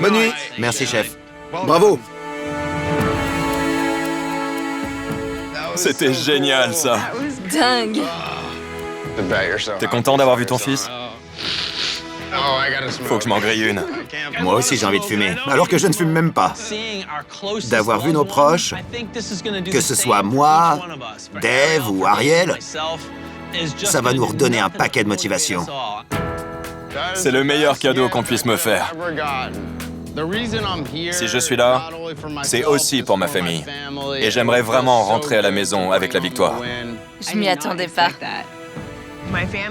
Bonne nuit. Merci, chef. Bravo. C'était génial, ça. Dingue. T'es content d'avoir vu ton fils? Faut que je m'en grille une. Moi aussi, j'ai envie de fumer, alors que je ne fume même pas. D'avoir vu nos proches, que ce soit moi, Dave ou Ariel, ça va nous redonner un paquet de motivation. C'est le meilleur cadeau qu'on puisse me faire. Si je suis là, c'est aussi pour ma famille. Et j'aimerais vraiment rentrer à la maison avec la victoire. Je m'y attendais pas.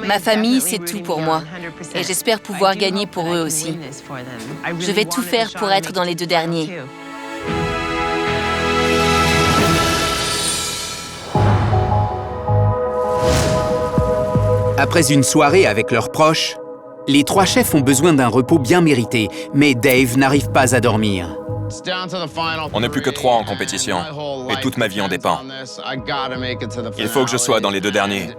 Ma famille, c'est tout pour moi. Et j'espère pouvoir gagner pour eux aussi. Je vais tout faire pour être dans les 2 derniers. Après une soirée avec leurs proches, les 3 chefs ont besoin d'un repos bien mérité, mais Dave n'arrive pas à dormir. On n'est plus que 3 en compétition, et toute ma vie en dépend. Il faut que je sois dans les 2 derniers.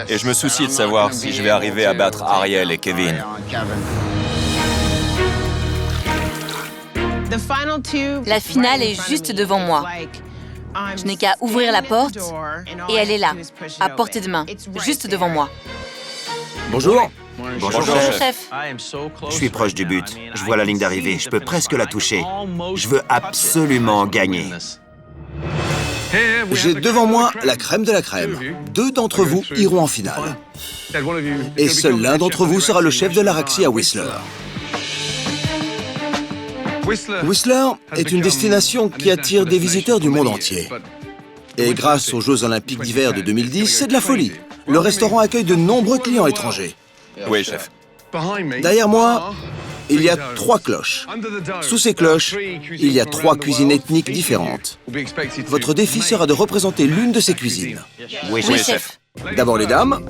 Et je me soucie de savoir si je vais arriver à battre Ariel et Kevin. La finale est juste devant moi. Je n'ai qu'à ouvrir la porte et elle est là, à portée de main, juste devant moi. Bonjour. Bonjour, Chef. Je suis proche du but. Je vois la ligne d'arrivée. Je peux presque la toucher. Je veux absolument gagner. J'ai devant moi la crème de la crème. 2 d'entre vous iront en finale. Et seul l'un d'entre vous sera le chef de l'Araxi à Whistler. Whistler est une destination qui attire des visiteurs du monde entier. Et grâce aux Jeux Olympiques d'hiver de 2010, c'est de la folie. Le restaurant accueille de nombreux clients étrangers. Oui, chef. Derrière moi, il y a 3 cloches. Sous ces cloches, il y a 3 cuisines ethniques différentes. Votre défi sera de représenter l'une de ces cuisines. Oui, Oui, chef. chef. D'abord les dames.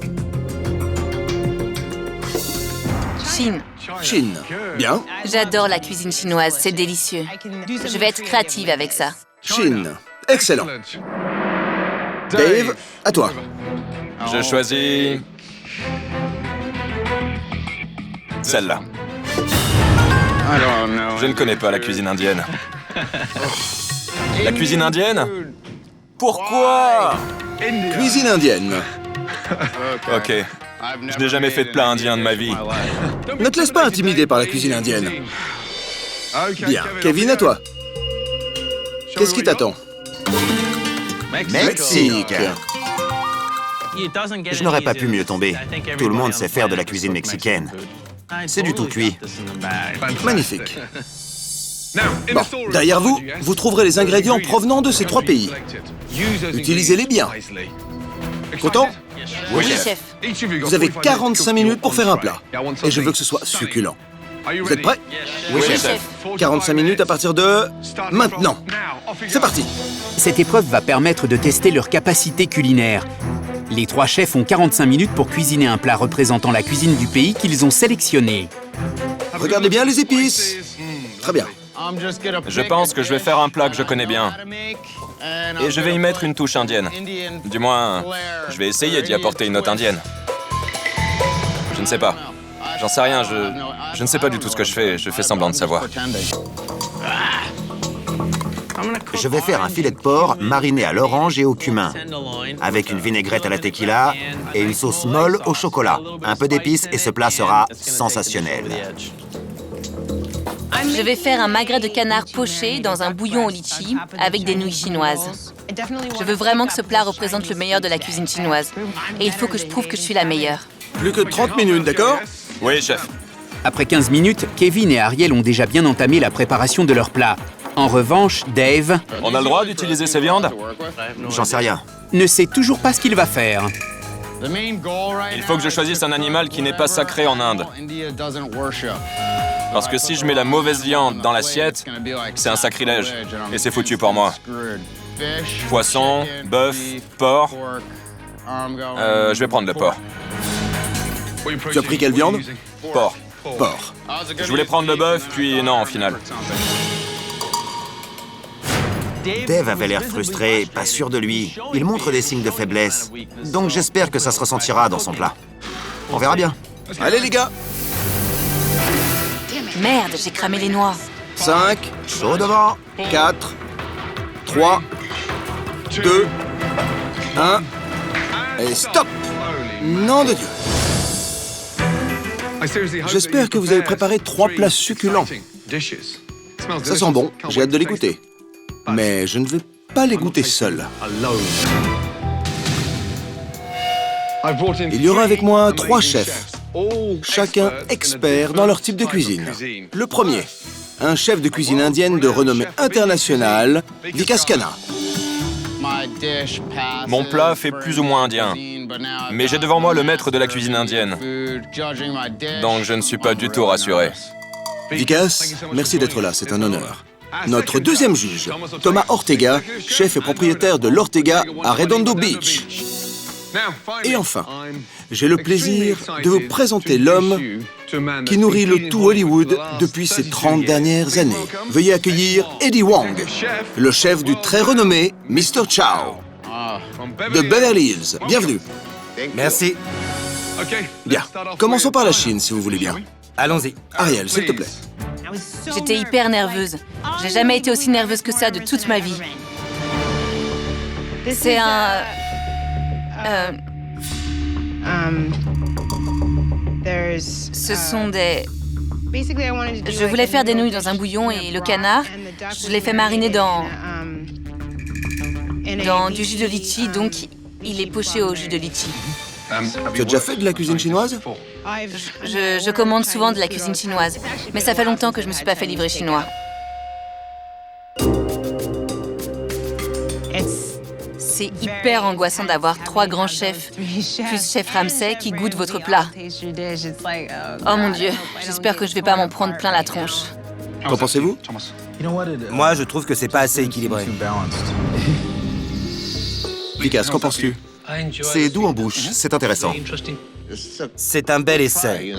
Chine. Chine. Bien. J'adore la cuisine chinoise, c'est délicieux. Je vais être créative avec ça. Chine. Excellent. Dave, à toi. Je choisis... celle-là. Je ne connais pas la cuisine indienne. La cuisine indienne? Pourquoi? Cuisine indienne. Ok. Je n'ai jamais fait de plat indien de ma vie. Ne te laisse pas intimider par la cuisine indienne. Bien. Kevin, à toi. Qu'est-ce qui t'attend? Mexique. Je n'aurais pas pu mieux tomber. Tout le monde sait faire de la cuisine mexicaine. C'est du tout cuit. Magnifique. Bon, derrière vous, vous trouverez les ingrédients provenant de ces 3 pays. Utilisez-les bien. Content? Oui, chef. Vous avez 45 minutes pour faire un plat. Et je veux que ce soit succulent. Vous êtes prêts? Oui, Oui, chef. chef. 45 minutes à partir de... maintenant. C'est parti. Cette épreuve va permettre de tester leur capacité culinaire. Les 3 chefs ont 45 minutes pour cuisiner un plat représentant la cuisine du pays qu'ils ont sélectionné. Regardez bien les épices. Très bien. Je pense que je vais faire un plat que je connais bien. Et je vais y mettre une touche indienne. Du moins, je vais essayer d'y apporter une note indienne. Je ne sais pas. J'en sais rien, je ne sais pas du tout ce que je fais semblant de savoir. Je vais faire un filet de porc mariné à l'orange et au cumin, avec une vinaigrette à la tequila et une sauce molle au chocolat. Un peu d'épices et ce plat sera sensationnel. Je vais faire un magret de canard poché dans un bouillon au litchi avec des nouilles chinoises. Je veux vraiment que ce plat représente le meilleur de la cuisine chinoise. Et il faut que je prouve que je suis la meilleure. Plus que 30 minutes, d'accord? Oui, chef. Après 15 minutes, Kevin et Ariel ont déjà bien entamé la préparation de leur plat. En revanche, Dave On a le droit d'utiliser ces viandes? J'en sais rien. ne sait toujours pas ce qu'il va faire. Il faut que je choisisse un animal qui n'est pas sacré en Inde. Parce que si je mets la mauvaise viande dans l'assiette, c'est un sacrilège. Et c'est foutu pour moi. Poisson, bœuf, porc. Je vais prendre le porc. Tu as pris quelle viande? Porc. Porc. Je voulais prendre le bœuf, puis non, en finale. Dave avait l'air frustré, pas sûr de lui. Il montre des signes de faiblesse. Donc j'espère que ça se ressentira dans son plat. On verra bien. Allez les gars. Merde, j'ai cramé les noix. 5, Chaud devant. 4, 3, 2, 1, et stop! Nom de Dieu! J'espère que vous avez préparé 3 plats succulents. Ça sent bon, j'ai hâte de les goûter. Mais je ne veux pas les goûter seul. Il y aura avec moi 3 chefs, chacun expert dans leur type de cuisine. Le premier, un chef de cuisine indienne de renommée internationale, Vikas Khanna. Mon plat fait plus ou moins indien, mais j'ai devant moi le maître de la cuisine indienne, donc je ne suis pas du tout rassuré. Vikas, merci d'être là, c'est un honneur. Notre deuxième juge, Thomas Ortega, chef et propriétaire de l'Ortega à Redondo Beach. Et enfin, j'ai le plaisir de vous présenter l'homme qui nourrit le tout Hollywood depuis ces 30 dernières années. Veuillez accueillir Eddie Wong, le chef du très renommé Mr. Chow de Beverly Hills. Bienvenue. Merci. Bien, commençons par la Chine, si vous voulez bien. Allons-y. Ariel, s'il te plaît. J'étais hyper nerveuse. J'ai jamais été aussi nerveuse que ça de toute ma vie. C'est un... Ce sont des... Je voulais faire des nouilles dans un bouillon et le canard, je l'ai fait mariner dans du jus de litchi, donc il est poché au jus de litchi. Tu as déjà fait de la cuisine chinoise? Je commande souvent de la cuisine chinoise, mais ça fait longtemps que je me suis pas fait livrer chinois. C'est hyper angoissant d'avoir 3 grands chefs, plus chef Ramsay, qui goûtent votre plat. Oh mon Dieu, j'espère que je vais pas m'en prendre plein la tronche. Qu'en pensez-vous? Moi, je trouve que c'est pas assez équilibré. Vikas, qu'en penses-tu? C'est doux en bouche, c'est intéressant. C'est un bel essai,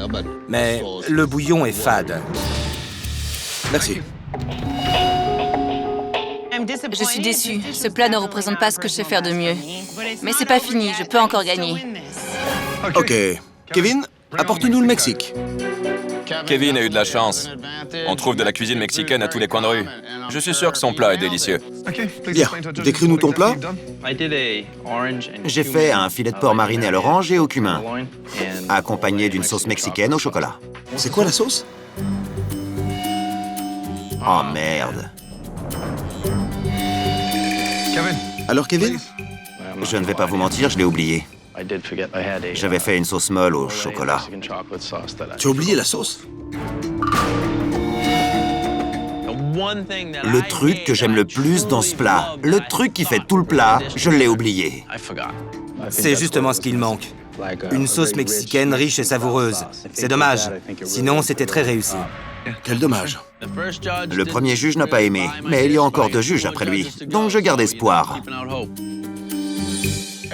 mais le bouillon est fade. Merci. Je suis déçue. Ce plat ne représente pas ce que je sais faire de mieux. Mais c'est pas fini, je peux encore gagner. Ok. Kevin, apporte-nous le Mexique. Kevin a eu de la chance. On trouve de la cuisine mexicaine à tous les coins de rue. Je suis sûr que son plat est délicieux. Bien, décris-nous ton plat. J'ai fait un filet de porc mariné à l'orange et au cumin, accompagné d'une sauce mexicaine au chocolat. C'est quoi la sauce? Oh merde. Alors Kevin? Je ne vais pas vous mentir, je l'ai oublié. J'avais fait une sauce molle au chocolat. Tu as oublié la sauce? Le truc que j'aime le plus dans ce plat, le truc qui fait tout le plat, je l'ai oublié. C'est justement ce qu'il manque. Une sauce mexicaine riche et savoureuse. C'est dommage. Sinon, c'était très réussi. Quel dommage. Le premier juge n'a pas aimé, mais il y a encore 2 juges après lui, donc je garde espoir.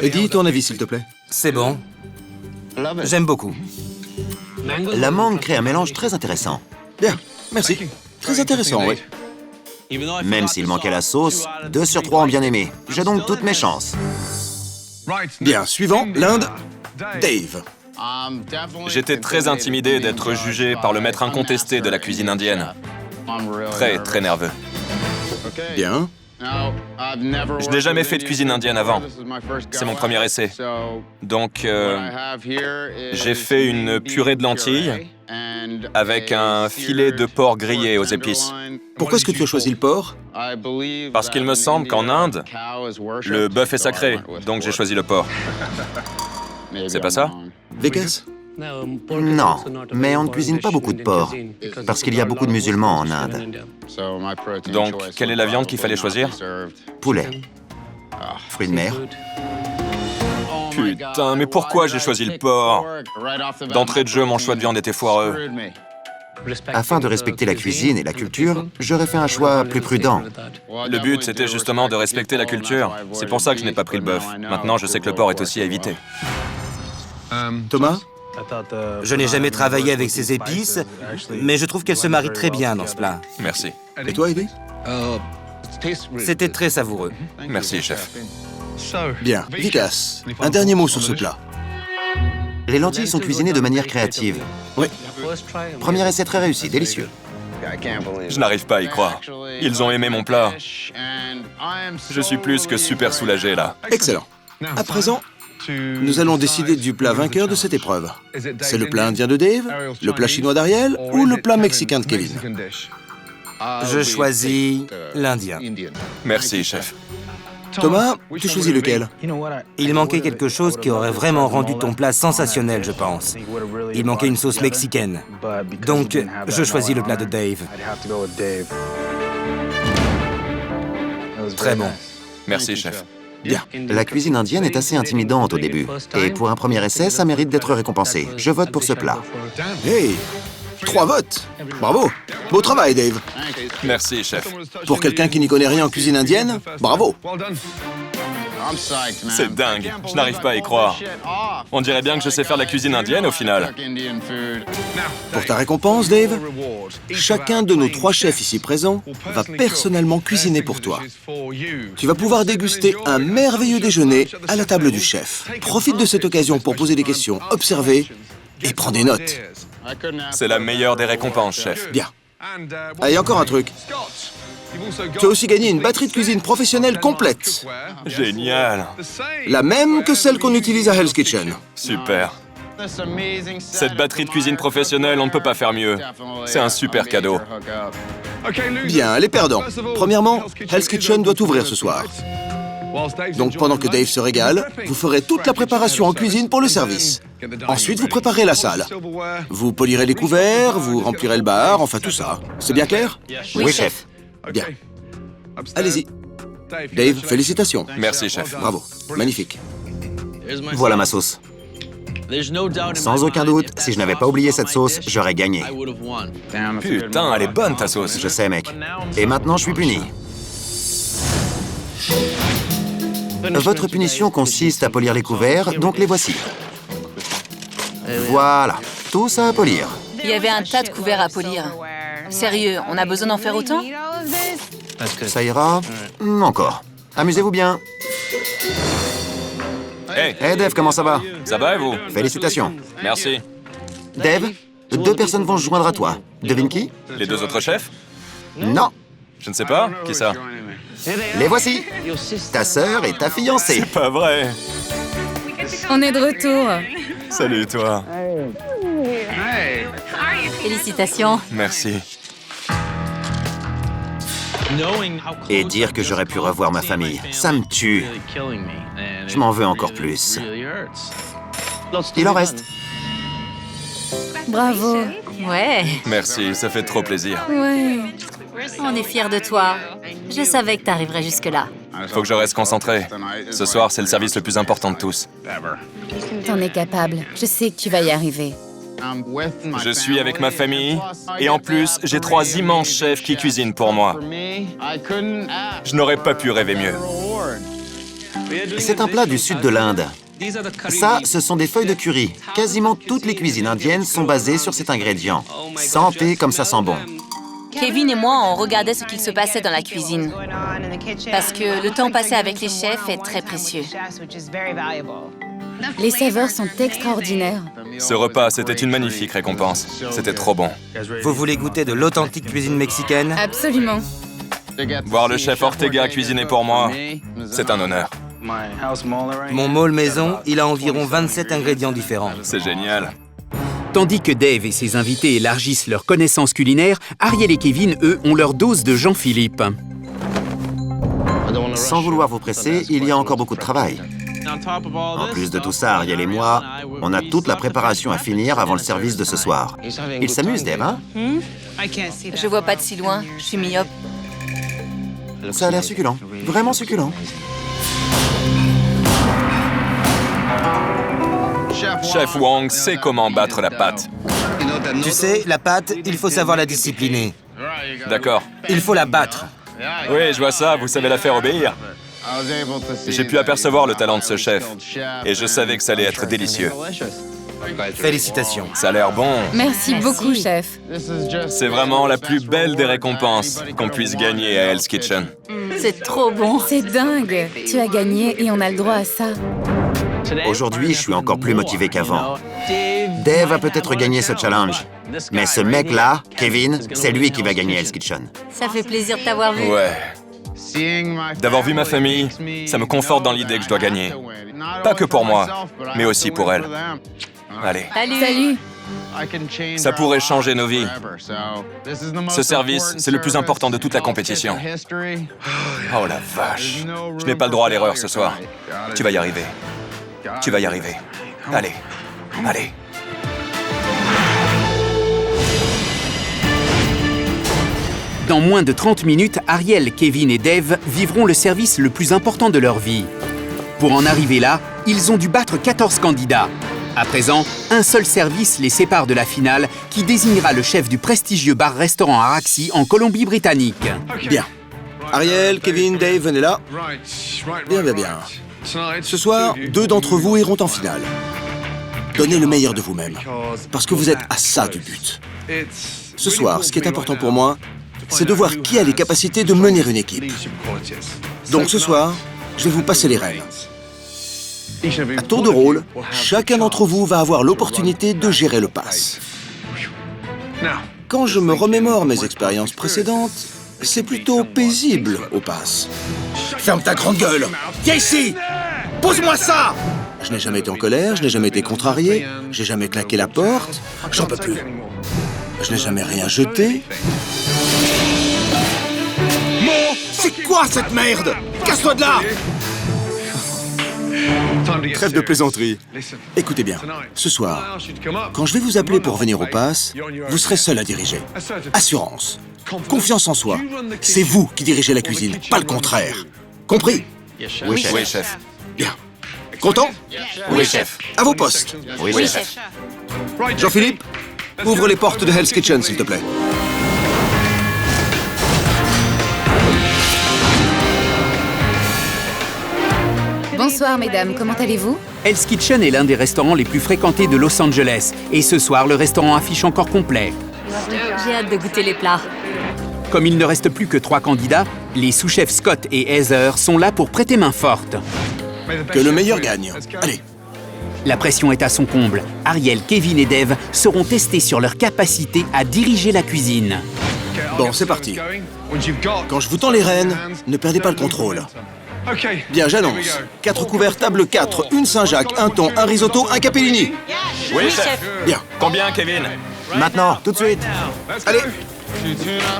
Eddie, ton avis, s'il te plaît. C'est bon. J'aime beaucoup. La mangue crée un mélange très intéressant. Bien, merci. Très intéressant, oui. Même s'il manquait la sauce, 2 sur 3 ont bien aimé. J'ai donc toutes mes chances. Bien, suivant, l'Inde, Dave. J'étais très intimidé d'être jugé par le maître incontesté de la cuisine indienne. Très, très nerveux. Bien. Je n'ai jamais fait de cuisine indienne avant. C'est mon premier essai. Donc, j'ai fait une purée de lentilles avec un filet de porc grillé aux épices. Pourquoi est-ce que tu as choisi le porc? Parce qu'il me semble qu'en Inde, le bœuf est sacré, donc j'ai choisi le porc. C'est pas ça? Vikas? Non, mais on ne cuisine pas beaucoup de porc, parce qu'il y a beaucoup de musulmans en Inde. Donc, quelle est la viande qu'il fallait choisir? Poulet. Fruits de mer. Putain, mais pourquoi j'ai choisi le porc? D'entrée de jeu, mon choix de viande était foireux. Afin de respecter la cuisine et la culture, j'aurais fait un choix plus prudent. Le but, c'était justement de respecter la culture. C'est pour ça que je n'ai pas pris le bœuf. Maintenant, je sais que le porc est aussi à éviter. Thomas? Je n'ai jamais travaillé avec ces épices, mais je trouve qu'elles se marient très bien dans ce plat. Merci. Et toi, Eddie? C'était très savoureux. Merci, chef. Bien. Vikas, un dernier mot sur ce plat. Les lentilles sont cuisinées de manière créative. Oui. Premier essai très réussi, délicieux. Je n'arrive pas à y croire. Ils ont aimé mon plat. Je suis plus que super soulagé, là. Excellent. À présent, nous allons décider du plat vainqueur de cette épreuve. C'est le plat indien de Dave, le plat chinois d'Ariel ou le plat mexicain de Kevin? Je choisis l'Indien. Merci, chef. Thomas, tu choisis lequel? Il manquait quelque chose qui aurait vraiment rendu ton plat sensationnel, je pense. Il manquait une sauce mexicaine. Donc, je choisis le plat de Dave. Très bon. Merci, chef. Bien. La cuisine indienne est assez intimidante au début. Et pour un premier essai, ça mérite d'être récompensé. Je vote pour ce plat. Hey, 3 votes. Bravo. Beau travail, Dave. Merci, chef. Pour quelqu'un qui n'y connaît rien en cuisine indienne, bravo. C'est dingue. Je n'arrive pas à y croire. On dirait bien que je sais faire la cuisine indienne au final. Pour ta récompense, Dave, chacun de nos 3 chefs ici présents va personnellement cuisiner pour toi. Tu vas pouvoir déguster un merveilleux déjeuner à la table du chef. Profite de cette occasion pour poser des questions, observer et prends des notes. C'est la meilleure des récompenses, chef. Bien. Ah, et encore un truc. Tu as aussi gagné une batterie de cuisine professionnelle complète. Génial. La même que celle qu'on utilise à Hell's Kitchen. Super. Cette batterie de cuisine professionnelle, on ne peut pas faire mieux. C'est un super cadeau. Bien, les perdants. Premièrement, Hell's Kitchen doit ouvrir ce soir. Donc pendant que Dave se régale, vous ferez toute la préparation en cuisine pour le service. Ensuite, vous préparez la salle. Vous polirez les couverts, vous remplirez le bar, enfin tout ça. C'est bien clair? Oui, chef. Bien. Allez-y. Dave, félicitations. Merci, chef. Bravo. Magnifique. Voilà ma sauce. Sans aucun doute, si je n'avais pas oublié cette sauce, j'aurais gagné. Putain, elle est bonne, ta sauce. Je sais, mec. Et maintenant, je suis puni. Votre punition consiste à polir les couverts, donc les voici. Voilà, tous à polir. Il y avait un tas de couverts à polir. Sérieux, on a besoin d'en faire autant? Ça ira? Encore. Amusez-vous bien. Hey, Hey Dave, comment ça va? ça va et vous? Félicitations. Merci. Dave, 2 personnes vont se joindre à toi. Devine qui? Les 2 autres chefs? Non, Je ne sais pas. Qui ça? les voici. Ta sœur et ta fiancée. Pas vrai. On est de retour. Salut, toi. Félicitations. Merci. Et dire que j'aurais pu revoir ma famille, ça me tue. Je m'en veux encore plus. Il en reste. Bravo. Ouais, Merci, ça fait trop plaisir. Ouais. On est fiers de toi. Je savais que t'arriverais jusque-là. Faut que je reste concentré. Ce soir, c'est le service le plus important de tous. T'en es capable. Je sais que tu vas y arriver. Je suis avec ma famille, et en plus, j'ai 3 immenses chefs qui cuisinent pour moi. Je n'aurais pas pu rêver mieux. C'est un plat du sud de l'Inde. Ça, ce sont des feuilles de curry. Quasiment toutes les cuisines indiennes sont basées sur cet ingrédient. Sentez comme ça sent bon. Kevin et moi, on regardait ce qu'il se passait dans la cuisine. Parce que le temps passé avec les chefs est très précieux. Les saveurs sont extraordinaires. Ce repas, c'était une magnifique récompense. C'était trop bon. Vous voulez goûter de l'authentique cuisine mexicaine? Absolument. Voir le chef Ortega cuisiner pour moi, c'est un honneur. Mon môle maison, il a environ 27 ingrédients différents. C'est génial. Tandis que Dave et ses invités élargissent leurs connaissances culinaires, Ariel et Kevin, eux, ont leur dose de Jean-Philippe. Sans vouloir vous presser, il y a encore beaucoup de travail. En plus de tout ça, Ariel et moi, on a toute la préparation à finir avant le service de ce soir. Il s'amuse, Dave, hein? Je vois pas de si loin, je suis myope. Ça a l'air succulent. Vraiment succulent. Chef Wong sait comment battre la pâte. Tu sais, la pâte, il faut savoir la discipliner. D'accord. Il faut la battre. Oui, je vois ça, vous savez la faire obéir. J'ai pu apercevoir le talent de ce chef. Et je savais que ça allait être délicieux. Félicitations. Ça a l'air bon. Merci beaucoup, chef. C'est vraiment la plus belle des récompenses qu'on puisse gagner à Hell's Kitchen. C'est trop bon. C'est dingue. Tu as gagné et on a le droit à ça. Aujourd'hui, je suis encore plus motivé qu'avant. Dave a peut-être gagné ce challenge, mais ce mec-là, Kevin, c'est lui qui va gagner Hell's Kitchen. Ça fait plaisir de t'avoir vu. Ouais. D'avoir vu ma famille, ça me conforte dans l'idée que je dois gagner. Pas que pour moi, mais aussi pour elle. Allez. Salut. Ça pourrait changer nos vies. Ce service, c'est le plus important de toute la compétition. Oh la vache. Je n'ai pas le droit à l'erreur ce soir. Tu vas y arriver. Tu vas y arriver. Allez. Allez. Dans moins de 30 minutes, Ariel, Kevin et Dave vivront le service le plus important de leur vie. Pour en arriver là, ils ont dû battre 14 candidats. À présent, un seul service les sépare de la finale qui désignera le chef du prestigieux bar-restaurant Araxi en Colombie-Britannique. Bien. Ariel, Kevin, Dave, venez là. Bien. Ce soir, 2 d'entre vous iront en finale. Donnez le meilleur de vous-même, parce que vous êtes à ça du but. Ce soir, ce qui est important pour moi, c'est de voir qui a les capacités de mener une équipe. Donc ce soir, je vais vous passer les rênes. À tour de rôle, chacun d'entre vous va avoir l'opportunité de gérer le pass. Quand je me remémore mes expériences précédentes, c'est plutôt paisible au pass. Ferme ta grande gueule! Viens ici! Pose-moi ça! Je n'ai jamais été en colère, je n'ai jamais été contrarié, j'ai jamais claqué la porte, j'en peux plus. Je n'ai jamais rien jeté. C'est quoi cette merde? Casse-toi de là! Trêve de plaisanterie. Écoutez bien, ce soir, quand je vais vous appeler pour venir au pass, vous serez seul à diriger. Assurance, confiance en soi. C'est vous qui dirigez la cuisine, pas le contraire. Compris? Oui, chef. Oui, chef. Bien. Content? Oui, chef. À vos postes. Oui, Oui, chef. chef. Jean-Philippe, ouvre les portes de Hell's Kitchen, s'il te plaît. Bonsoir, mesdames. Comment allez-vous? Hell's Kitchen est l'un des restaurants les plus fréquentés de Los Angeles. Et ce soir, le restaurant affiche encore complet. J'ai hâte de goûter les plats. Comme il ne reste plus que 3 candidats, les sous-chefs Scott et Heather sont là pour prêter main forte. Que le meilleur gagne. Allez. La pression est à son comble. Ariel, Kevin et Dave seront testés sur leur capacité à diriger la cuisine. Bon, c'est parti. Quand je vous tends les rênes, ne perdez pas le contrôle. Bien, j'annonce. 4 couverts, table 4, une Saint-Jacques, un thon, un risotto, un capellini. Oui, chef. Bien, Combien, Kevin? Maintenant, tout de suite. allez.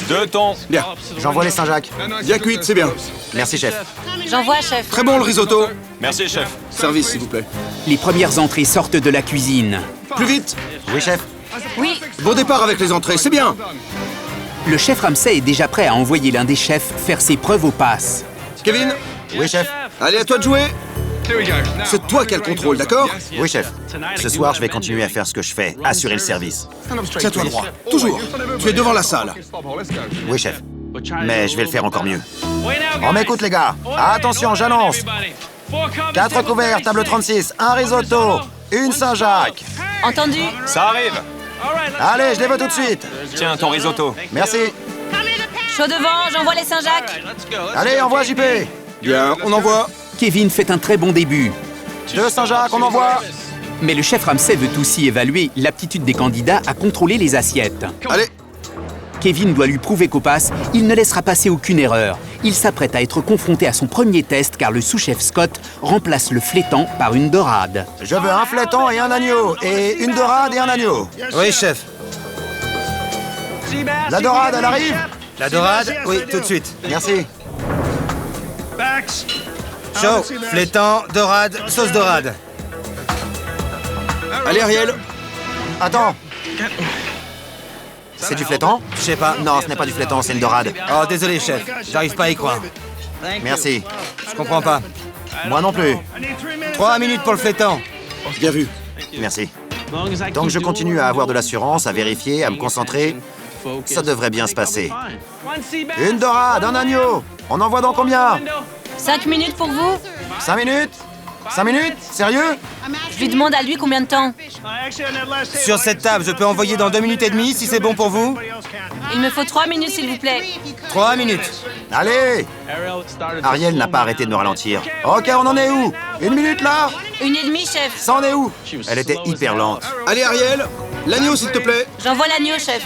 2 thons. Bien, J'envoie les Saint-Jacques. bien cuite, c'est bien. Merci, chef. J'envoie, chef. Très bon le risotto. Merci, chef. Service, s'il vous plaît. Les premières entrées sortent de la cuisine. Plus vite. Oui, chef. Oui, Bon départ avec les entrées, c'est bien. Le chef Ramsay est déjà prêt à envoyer l'un des chefs faire ses preuves au pass. Kevin, Oui, chef. allez, à toi de jouer. C'est toi qui as le contrôle, d'accord? Oui, chef. Ce soir, je vais continuer à faire ce que je fais, assurer le service. Tiens-toi droit. Toujours. Tu es devant la salle. Oui, chef. Mais je vais le faire encore mieux. On m'écoute, les gars. Attention, j'annonce. 4 couverts, table 36, un risotto, une Saint-Jacques. entendu. Ça arrive. Allez, je les veux tout de suite. Tiens, ton risotto. Merci. Chaud devant, j'envoie les Saint-Jacques. Allez, envoie JP. Bien, on envoie. Kevin fait un très bon début. 2 Saint-Jacques, on envoie. Mais le chef Ramsay veut aussi évaluer l'aptitude des candidats à contrôler les assiettes. Allez. Kevin doit lui prouver qu'au pass, il ne laissera passer aucune erreur. Il s'apprête à être confronté à son premier test car le sous-chef Scott remplace le flétan par une dorade. Je veux un flétan et un agneau, et une dorade et un agneau. Oui, chef. La dorade, elle arrive? La dorade? Oui, tout de suite. Merci. Chaud, flétan, dorade, sauce dorade. Allez, Ariel. Attends. C'est du flétan? Je sais pas. Non, ce n'est pas du flétan, c'est une dorade. Oh, désolé, chef. J'arrive pas à y croire. Merci. Je comprends pas. Moi non plus. 3 minutes pour le flétan. Bien vu. Merci. Donc je continue à avoir de l'assurance, à vérifier, à me concentrer. Ça devrait bien se passer. Une dorade, un agneau. On en voit dans combien? 5 minutes pour vous. 5 minutes? 5 minutes? Sérieux? Je lui demande à lui combien de temps. Sur cette table, je peux envoyer dans 2 minutes et demie, si c'est bon pour vous. Il me faut 3 minutes, s'il vous plaît. 3 minutes. Allez! Ariel n'a pas arrêté de me ralentir. Ok, on en est où? 1 minute là? 1,5, chef. Ça en est où? Elle était hyper lente. Allez, Ariel, l'agneau, s'il te plaît. J'envoie l'agneau, chef.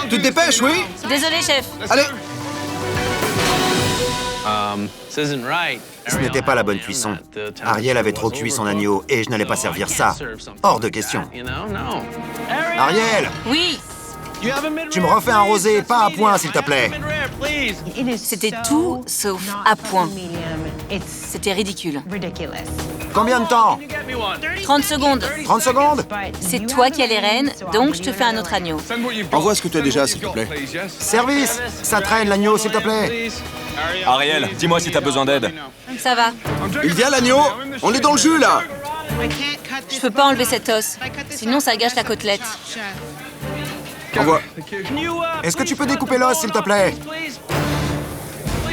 Tu te dépêches, oui? Désolé, chef. Allez. Ce n'était pas la bonne cuisson. Ariel avait trop cuit son agneau et je n'allais pas servir ça. Hors de question. Ariel, Oui, tu me refais un rosé, pas à point, s'il te plaît. c'était tout sauf à point. C'était ridicule. Combien de temps? 30 secondes. 30 secondes? C'est toi qui as les rênes, donc je te fais un autre agneau. Envoie ce que tu as déjà, s'il te plaît. Service! Ça traîne, l'agneau, s'il te plaît. Ariel, dis-moi si t'as besoin d'aide. Ça va. Il vient, l'agneau? On est dans le jus, là. Je peux pas enlever cet os, sinon ça gâche la côtelette. Envoie. Est-ce que tu peux découper l'os, s'il te plaît?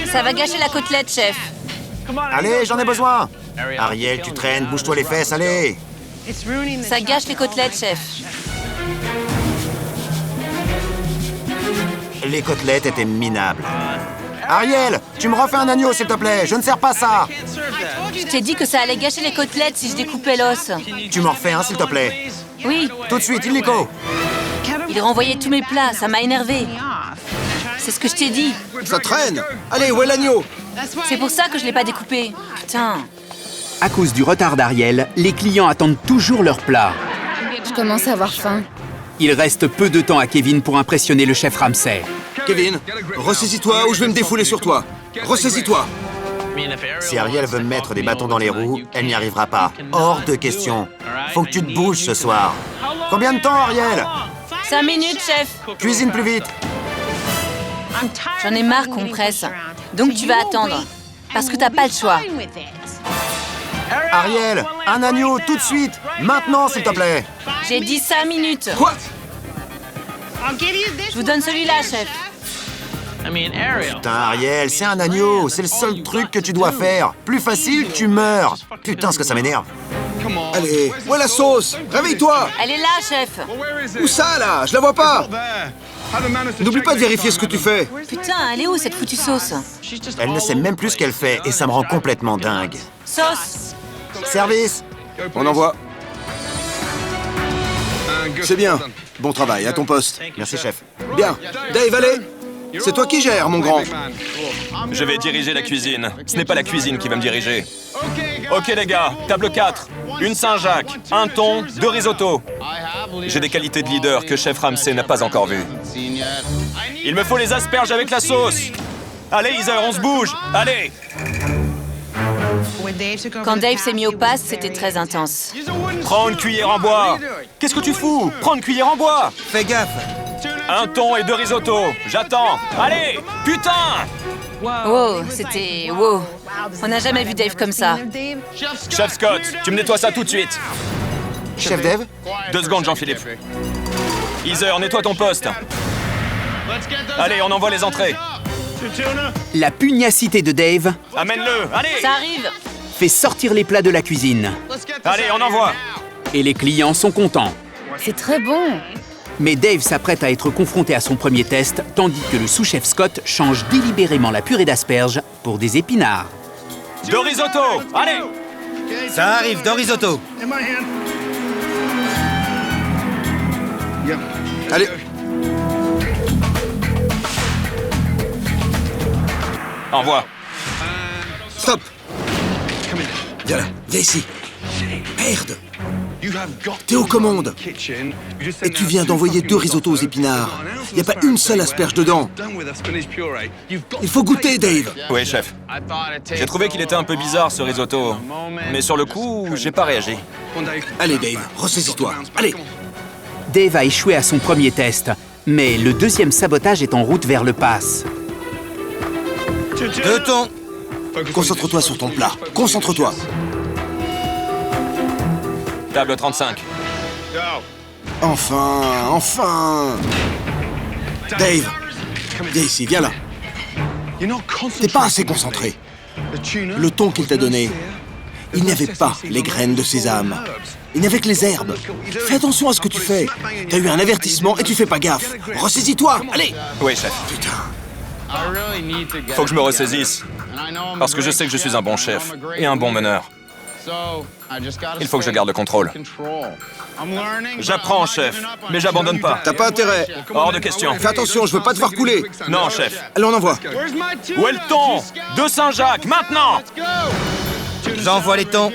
Ça va gâcher la côtelette, chef. Allez, j'en ai besoin. Ariel, tu traînes, bouge-toi les fesses, allez. Ça gâche les côtelettes, chef. Les côtelettes étaient minables. Ariel, tu me refais un agneau, s'il te plaît. Je ne sers pas ça. Je t'ai dit que ça allait gâcher les côtelettes si je découpais l'os. Tu m'en refais un, s'il te plaît. Oui, Tout de suite, illico. il renvoyait tous mes plats, ça m'a énervé. C'est ce que je t'ai dit. Ça traîne. Allez, où est l'agneau? C'est pour ça que je l'ai pas découpé. Putain. À cause du retard d'Ariel, les clients attendent toujours leur plat. Je commence à avoir faim. Il reste peu de temps à Kevin pour impressionner le chef Ramsay. Kevin, ressaisis-toi ou je vais me défouler sur toi. Ressaisis-toi. Si Ariel veut me mettre des bâtons dans les roues, elle n'y arrivera pas. Hors de question. Faut que tu te bouges ce soir. Combien de temps, Ariel? 5 minutes, chef. Cuisine plus vite. J'en ai marre qu'on me presse. Donc tu vas attendre. Parce que t'as pas le choix. Ariel, un agneau, tout de suite. Maintenant, s'il te plaît. J'ai dit 5 minutes. Quoi? Je vous donne celui-là, chef. Putain, Ariel, c'est un agneau. C'est le seul truc que tu dois faire. Plus facile, tu meurs. Putain, ce que ça m'énerve. Allez, où est la sauce? Réveille-toi. Elle est là, chef. Où ça, là? Je la vois pas. N'oublie pas de vérifier ce que tu fais. Putain, elle est où, cette foutue sauce? Elle ne sait même plus ce qu'elle fait et ça me rend complètement dingue. Sauce. Service. On envoie. C'est bien. Bon travail, à ton poste. Merci, chef. Bien. Dave, allez. C'est toi qui gères, mon grand. Je vais diriger la cuisine. Ce n'est pas la cuisine qui va me diriger. Ok les gars, table 4. Une Saint-Jacques, un thon, 2 risottos. J'ai des qualités de leader que chef Ramsay n'a pas encore vues. Il me faut les asperges avec la sauce. Allez Heather, on se bouge. Allez. Quand Dave s'est mis au pass, c'était très intense. Prends une cuillère en bois. Qu'est-ce que tu fous? Prends une cuillère en bois. Fais gaffe. Un thon et 2 risottos. J'attends. Allez. Putain. Wow, c'était... wow. On n'a jamais vu Dave comme ça. Chef Scott, tu me nettoies ça tout de suite. Chef Dave? 2 secondes, Jean-Philippe. Heather, nettoie ton poste. Allez, on envoie les entrées. La pugnacité de Dave Amène-le. Allez. Ça arrive. fait sortir les plats de la cuisine. Allez, on envoie. Et les clients sont contents. C'est très bon. Mais Dave s'apprête à être confronté à son premier test, tandis que le sous-chef Scott change délibérément la purée d'asperges pour des épinards. 2 risottos. Allez. Ça arrive, dans risotto. Allez. Envoie. Stop. Viens là, viens ici. Merde. T'es aux commandes. Et tu viens d'envoyer 2 risottos aux épinards. Y a pas une seule asperge dedans. Il faut goûter, Dave. Oui, chef. J'ai trouvé qu'il était un peu bizarre, ce risotto. Mais sur le coup, j'ai pas réagi. Allez, Dave, ressaisis-toi. Allez. Dave a échoué à son premier test, mais le deuxième sabotage est en route vers le pass. 2 thons. Concentre-toi sur ton plat. Concentre-toi. Table 35. Enfin. Dave, viens ici, viens là. T'es pas assez concentré. Le thon qu'il t'a donné, il n'y avait pas les graines de sésame. Il n'y avait que les herbes. Fais attention à ce que tu fais. T'as eu un avertissement et tu fais pas gaffe. Ressaisis-toi, allez. Oui, chef. Putain. Faut que je me ressaisisse. Parce que je sais que je suis un bon chef et un bon meneur. Il faut que je garde le contrôle. J'apprends, chef, mais j'abandonne pas. T'as pas intérêt. Hors de question. Fais attention, je veux pas te voir couler. Non, chef. Allez, on envoie. Où est le thon? De Saint-Jacques, maintenant! J'envoie les thons.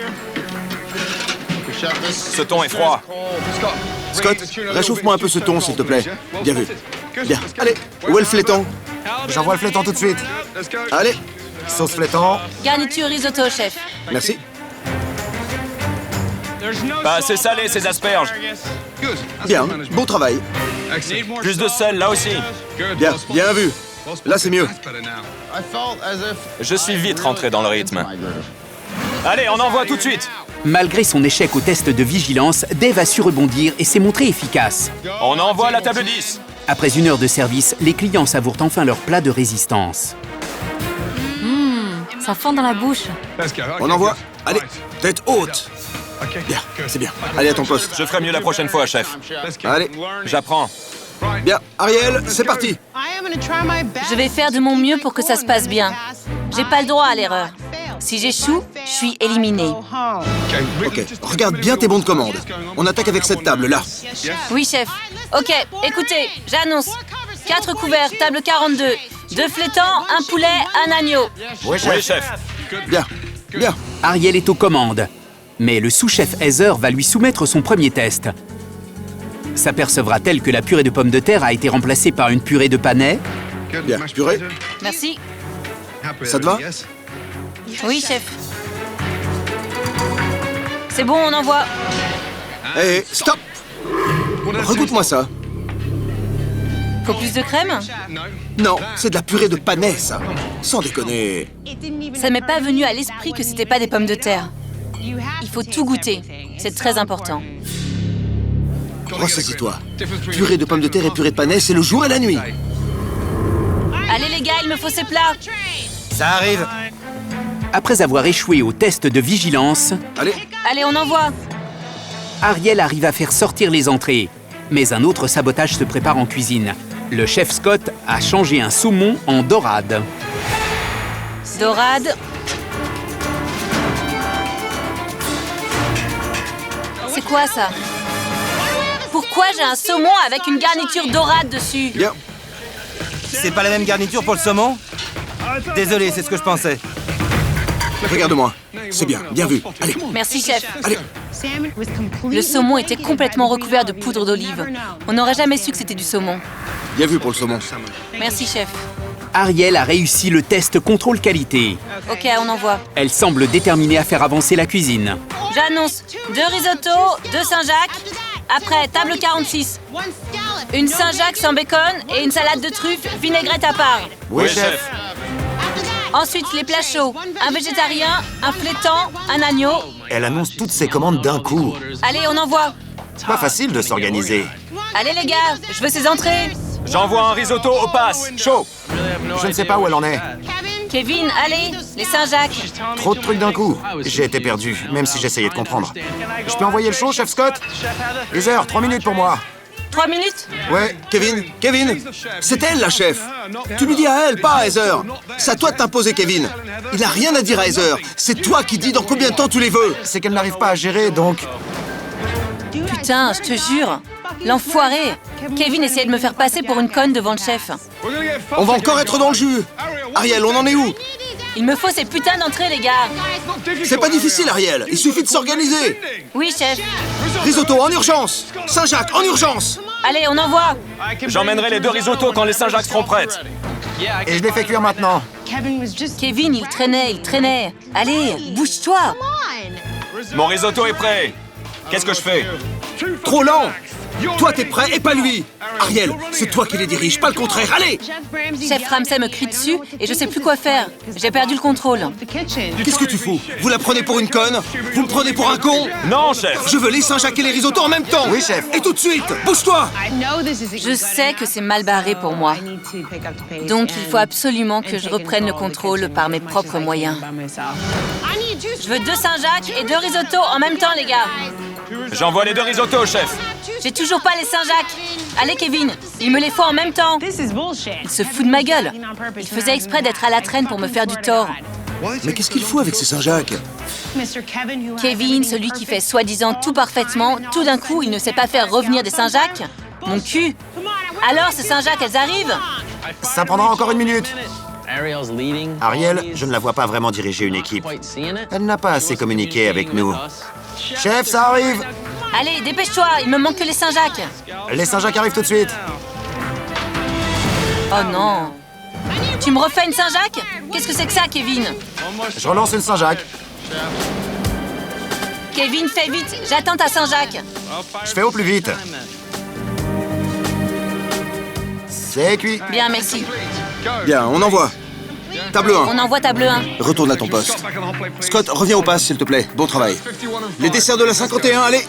Ce thon est froid. Scott, réchauffe-moi un peu ce thon, s'il te plaît. Bien vu. Bien. Allez, où est le fléton? J'envoie le fléton tout de suite. Allez, Sauce fléton. Garniture risotto, chef. merci. Pas assez salé, ces asperges. Bien, bon travail. Plus de sel, là aussi. Bien, bien vu. Là, c'est mieux. Je suis vite rentré dans le rythme. Allez, on envoie tout de suite. Malgré son échec au test de vigilance, Dave a su rebondir et s'est montré efficace. On envoie la table 10. Après 1 heure de service, les clients savourent enfin leur plat de résistance. Ça fond dans la bouche. On envoie. Allez, tête haute. Bien, c'est bien. Allez, à ton poste. Je ferai mieux la prochaine fois, chef. Allez, J'apprends. bien. Ariel, c'est parti. Je vais faire de mon mieux pour que ça se passe bien. J'ai pas le droit à l'erreur. Si j'échoue, je suis éliminée. Ok, regarde bien tes bons de commande. On attaque avec cette table, là. Oui, chef. Ok, écoutez, j'annonce. 4 couverts, table 42. 2 flétans, un poulet, un agneau. Oui, chef. Oui, chef. Bien, bien. Ariel est aux commandes. Mais le sous-chef Heather va lui soumettre son premier test. S'apercevra-t-elle que la purée de pommes de terre a été remplacée par une purée de panais? Bien, purée. Merci. Ça te va? Oui, chef. C'est bon, on envoie. Hé, stop. Regoute-moi ça. Faut plus de crème? Non, c'est de la purée de panais, ça. Sans déconner. Ça m'est pas venu à l'esprit que c'était pas des pommes de terre. Il faut tout goûter. C'est très important. Ressaisis-toi. Purée de pommes de terre et purée de panais, c'est le jour et la nuit. Allez les gars, il me faut ces plats. Ça arrive. Après avoir échoué au test de vigilance, Allez, Allez, on envoie. Ariel arrive à faire sortir les entrées. Mais un autre sabotage se prépare en cuisine. Le chef Scott a changé un saumon en dorade. Dorade. C'est quoi ça? Pourquoi j'ai un saumon avec une garniture dorade dessus? bien. C'est pas la même garniture pour le saumon? Désolé, c'est ce que je pensais. Regarde-moi. C'est bien, bien vu. Allez, Merci, chef. allez. Le saumon était complètement recouvert de poudre d'olive. On n'aurait jamais su que c'était du saumon. Bien vu pour le saumon. Merci, chef. Ariel a réussi le test contrôle qualité. Ok, on envoie. Elle semble déterminée à faire avancer la cuisine. J'annonce 2 risottos, 2 Saint-Jacques. Après, table 46. Une Saint-Jacques sans bacon et une salade de truffes, vinaigrette à part. Oui, chef. Ensuite, les plats chauds. Un végétarien, un flétan, un agneau. Elle annonce toutes ses commandes d'un coup. Allez, on envoie. Pas facile de s'organiser. Allez les gars, je veux ces entrées. J'envoie un risotto au pass. Chaud. Je ne sais pas où elle en est. Kevin, allez, les Saint-Jacques. Trop de trucs d'un coup. J'ai été perdu, même si j'essayais de comprendre. Je peux envoyer le show, chef Scott? Heather, 3 minutes pour moi. 3 minutes. Ouais, Kevin, c'est elle la chef. Tu lui dis à elle, pas à Heather. C'est à toi de t'imposer, Kevin. Il a rien à dire à Heather. C'est toi qui dis dans combien de temps tu les veux. C'est qu'elle n'arrive pas à gérer, donc... Putain, je te jure. L'enfoiré. Kevin essayait de me faire passer pour une conne devant le chef. On va encore être dans le jus. Ariel, on en est où? Il me faut ces putains d'entrées, les gars. C'est pas difficile, Ariel. Il suffit de s'organiser. Oui, chef. Risotto en urgence. Saint-Jacques en urgence. Allez, on envoie. J'emmènerai les 2 risottos quand les Saint-Jacques seront prêtes. Et je les fais cuire maintenant. Kevin, il traînait. Allez, bouge-toi. Mon risotto est prêt. Qu'est-ce que je fais? Trop lent. Toi, t'es prêt et pas lui. Ariel, c'est toi qui les dirige, pas le contraire. Allez. Chef Ramsay me crie dessus et je sais plus quoi faire. J'ai perdu le contrôle. Qu'est-ce que tu fous? Vous la prenez pour une conne? Vous me prenez pour un con? Non, chef. Je veux les Saint-Jacques et les risottos en même temps. Oui, chef. Et tout de suite. Bouge-toi. Je sais que c'est mal barré pour moi. Donc il faut absolument que je reprenne le contrôle par mes propres moyens. Je veux 2 Saint-Jacques et 2 risottos en même temps, les gars. J'envoie les 2 risottos, chef. J'ai toujours pas les Saint-Jacques. Allez, Kevin, il me les faut en même temps. Il se fout de ma gueule. Il faisait exprès d'être à la traîne pour me faire du tort. Mais qu'est-ce qu'il fout avec ces Saint-Jacques? Kevin, celui qui fait soi-disant tout parfaitement, tout d'un coup, il ne sait pas faire revenir des Saint-Jacques? Mon cul! Alors, ces Saint-Jacques, elles arrivent? Ça prendra encore 1 minute. Ariel, je ne la vois pas vraiment diriger une équipe. Elle n'a pas assez communiqué avec nous. Chef, ça arrive! Allez, dépêche-toi, il me manque que les Saint-Jacques. Les Saint-Jacques arrivent tout de suite. Oh non! Tu me refais une Saint-Jacques? Qu'est-ce que c'est que ça, Kevin? Je relance une Saint-Jacques. Kevin, fais vite, j'attends ta Saint-Jacques. Je fais au plus vite. C'est cuit. Bien, merci. Bien, on envoie. Table 1. On envoie table 1. Retourne à ton poste. Scott, reviens au pass, s'il te plaît. Bon travail. Les desserts de la 51, allez!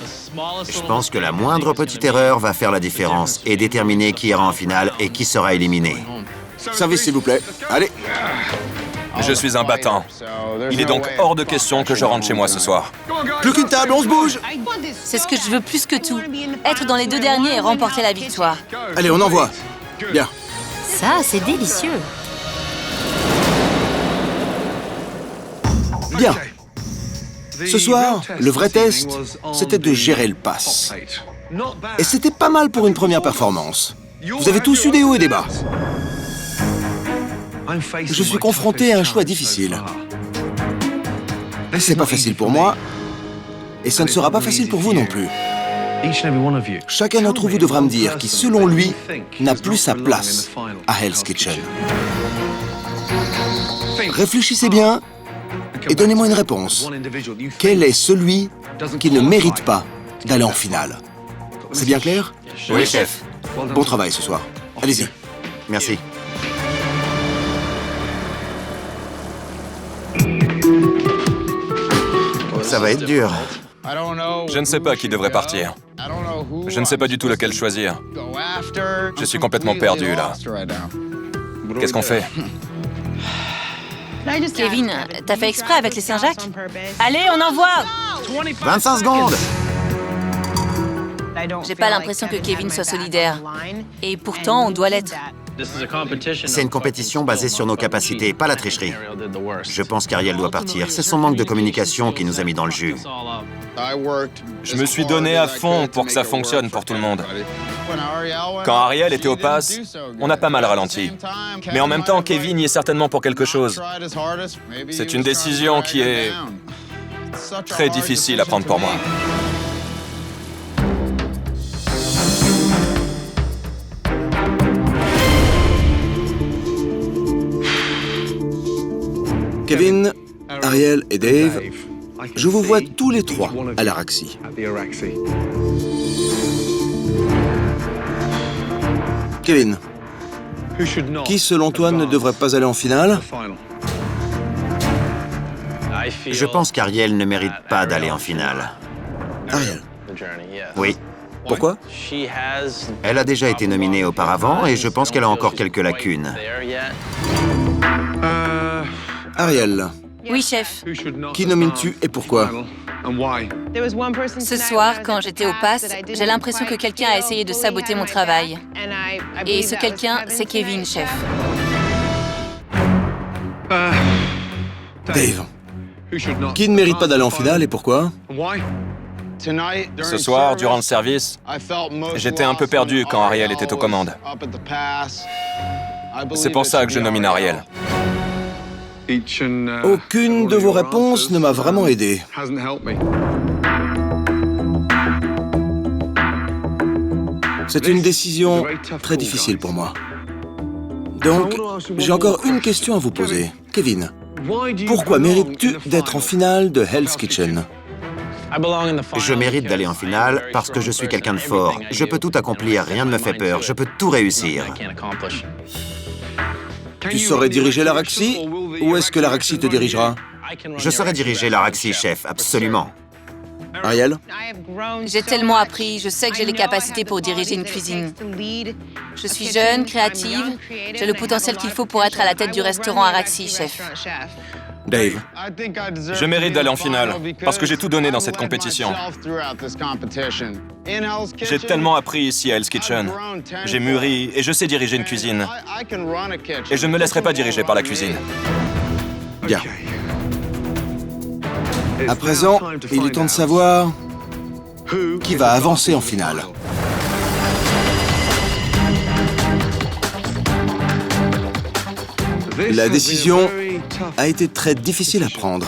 Je pense que la moindre petite erreur va faire la différence et déterminer qui ira en finale et qui sera éliminé. Service, s'il vous plaît. Allez. Je suis un battant. Il est donc hors de question que je rentre chez moi ce soir. Plus qu'une table, on se bouge. C'est ce que je veux plus que tout. Être dans les 2 derniers et remporter la victoire. Allez, on envoie. Bien. Ça, c'est délicieux. Bien. Ce soir, le vrai test, c'était de gérer le pass. Et c'était pas mal pour une première performance. Vous avez tous eu des hauts et des bas. Je suis confronté à un choix difficile. C'est pas facile pour moi, et ça ne sera pas facile pour vous non plus. Chacun d'entre vous devra me dire qui, selon lui, n'a plus sa place à Hell's Kitchen. Réfléchissez bien et donnez-moi une réponse. Quel est celui qui ne mérite pas d'aller en finale? C'est bien clair? Oui, chef. Bon travail ce soir. Allez-y. Merci. Ça va être dur. Je ne sais pas qui devrait partir. Je ne sais pas du tout lequel choisir. Je suis complètement perdu, là. Qu'est-ce qu'on fait? Kevin, t'as fait exprès avec les Saint-Jacques? Allez, on envoie! 25 secondes. J'ai pas l'impression que Kevin soit solidaire. Et pourtant, on doit l'être. C'est une compétition basée sur nos capacités, pas la tricherie. Je pense qu'Ariel doit partir. C'est son manque de communication qui nous a mis dans le jus. Je me suis donné à fond pour que ça fonctionne pour tout le monde. Quand Ariel était au pass, on a pas mal ralenti. Mais en même temps, Kevin y est certainement pour quelque chose. C'est une décision qui est très difficile à prendre pour moi. Kevin, Ariel et Dave, je vous vois tous les trois à l'Araxi. Kevin, qui selon toi ne devrait pas aller en finale? Je pense qu'Ariel ne mérite pas d'aller en finale. Ariel. Oui. Pourquoi? Elle a déjà été nominée auparavant et je pense qu'elle a encore quelques lacunes. Ariel, Oui, chef. qui nomines-tu et pourquoi? Ce soir, quand j'étais au pass, j'ai l'impression que quelqu'un a essayé de saboter mon travail. Et ce quelqu'un, c'est Kevin, chef. Dave, qui ne mérite pas d'aller en finale et pourquoi? Ce soir, durant le service, j'étais un peu perdu quand Ariel était aux commandes. C'est pour ça que je nomine Ariel. Aucune de vos réponses ne m'a vraiment aidé. C'est une décision très difficile pour moi. Donc, j'ai encore une question à vous poser. Kevin, pourquoi mérites-tu d'être en finale de Hell's Kitchen? Je mérite d'aller en finale parce que je suis quelqu'un de fort. Je peux tout accomplir, rien ne me fait peur, je peux tout réussir. Tu saurais diriger l'Araxi ou est-ce que l'Araxi te dirigera? Je saurais diriger l'Araxi, chef, absolument. Ariel? J'ai tellement appris, je sais que j'ai les capacités pour diriger une cuisine. Je suis jeune, créative, j'ai le potentiel qu'il faut pour être à la tête du restaurant Araxi, chef. Dave? Je mérite d'aller en finale, parce que j'ai tout donné dans cette compétition. J'ai tellement appris ici à Hell's Kitchen. J'ai mûri et je sais diriger une cuisine. Et je ne me laisserai pas diriger par la cuisine. Bien. À présent, il est temps de savoir qui va avancer en finale. La décision a été très difficile à prendre.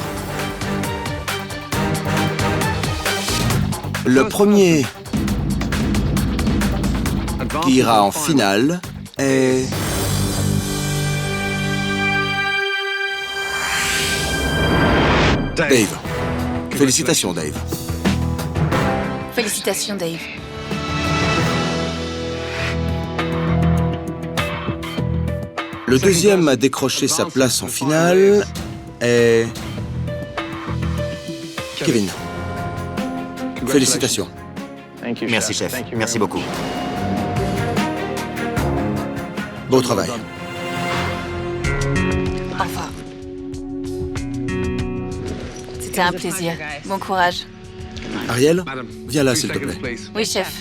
Le premier qui ira en finale est... Dave. Félicitations, Dave. Félicitations, Dave. Le deuxième à décrocher sa place en finale est... Kevin. Félicitations. Merci, chef. Merci beaucoup. Beau travail. Au revoir. C'était un plaisir. Bon courage. Ariel, viens là, s'il te plaît. Oui, chef.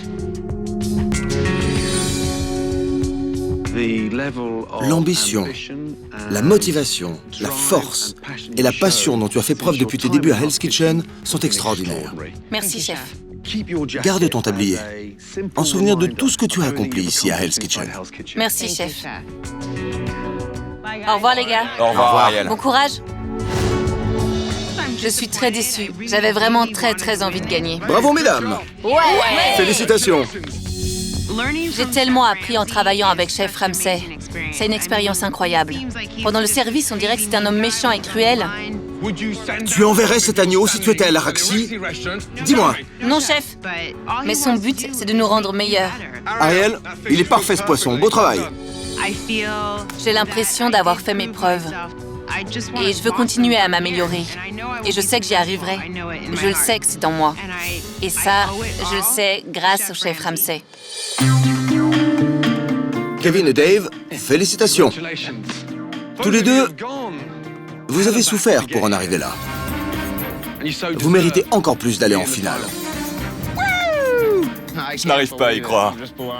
L'ambition, la motivation, la force et la passion dont tu as fait preuve depuis tes débuts à Hell's Kitchen sont extraordinaires. Merci, chef. Garde ton tablier, en souvenir de tout ce que tu as accompli ici à Hell's Kitchen. Merci, chef. Au revoir, les gars. Au revoir, Ariel. Bon courage. Je suis très déçue. J'avais vraiment très envie de gagner. Bravo, mesdames! Ouais. Félicitations! J'ai tellement appris en travaillant avec Chef Ramsay. C'est une expérience incroyable. Pendant le service, on dirait que c'est un homme méchant et cruel. Tu enverrais cet agneau si tu étais à l'Araxi? Dis-moi. Non, chef. Mais son but, c'est de nous rendre meilleurs. Ariel, il est parfait ce poisson. Beau travail. J'ai l'impression d'avoir fait mes preuves. Et je veux continuer à m'améliorer. Et je sais que j'y arriverai. Je le sais que c'est en moi. Et ça, je le sais grâce au chef Ramsay. Kevin et Dave, félicitations. Tous les deux, vous avez souffert pour en arriver là. Vous méritez encore plus d'aller en finale. Je n'arrive pas à y croire.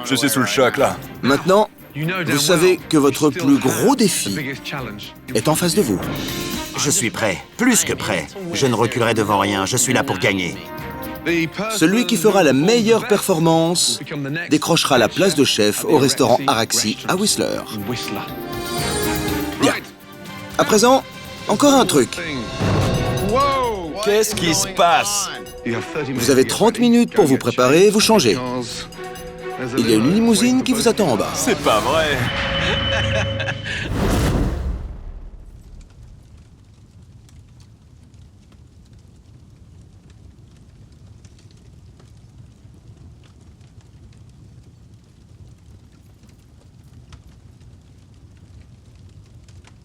Je suis sous le choc, là. Maintenant, vous savez que votre plus gros défi est en face de vous. Je suis prêt, plus que prêt. Je ne reculerai devant rien, je suis là pour gagner. Celui qui fera la meilleure performance décrochera la place de chef au restaurant Araxi à Whistler. Bien. À présent, encore un truc. Qu'est-ce qui se passe? Vous avez 30 minutes pour vous préparer et vous changer. Il y a une limousine qui vous attend en bas. C'est pas vrai.